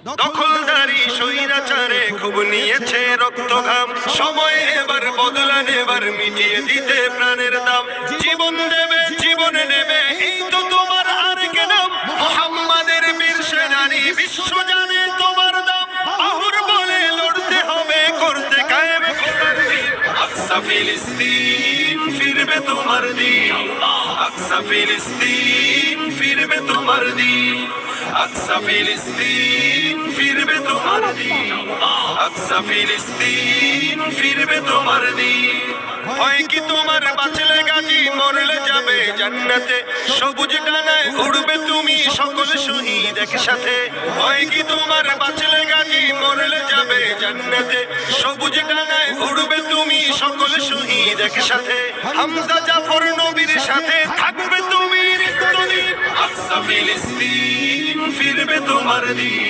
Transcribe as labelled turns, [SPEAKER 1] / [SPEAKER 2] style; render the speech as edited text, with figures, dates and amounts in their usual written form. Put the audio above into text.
[SPEAKER 1] দখলদারি স্বৈরাচারে খুব নিয়েছে রক্ত ঘাম, সময় এবার বদলা নেবার, মিটিয়ে দিতে প্রাণের দাম। জীবন দেবে, জীবন নেবে, এই তো তোমার আর কে নাম। মুহাম্মাদের বীর সেনানী, বিশ্ব জানে তোমার দাম। আহুর বলে লড়তে হবে, করতে কায়েম খোদার দিন। আকসা ফিলিস্তিন ফিরবে তোমার দিন, আকসা ফিলিস্তিন ফিরবে তোমার দিন, আকসা ফিলিস্তিন ফিরবে তোমার দিন, আকসা ফিলিস্তিন ফিরবে তোমার দিন। হয় কি তোমার বাঁচলে গাজী, মরলে যাবে জান্নাতে, সবুজ ডানায় উড়বে তুমি সকল শহীদ একসাথে। হয় কি তোমার বাঁচলে গাজী, মরলে যাবে জান্নাতে, সবুজ ডানায় উড়বে তুমি সকল শহীদ একসাথে। হামজা জাফর নবীর সাথে থাকবে তুমি নিত্যদিন। আকসা ফিলিস্তিন ফিরবে তোমার দিন।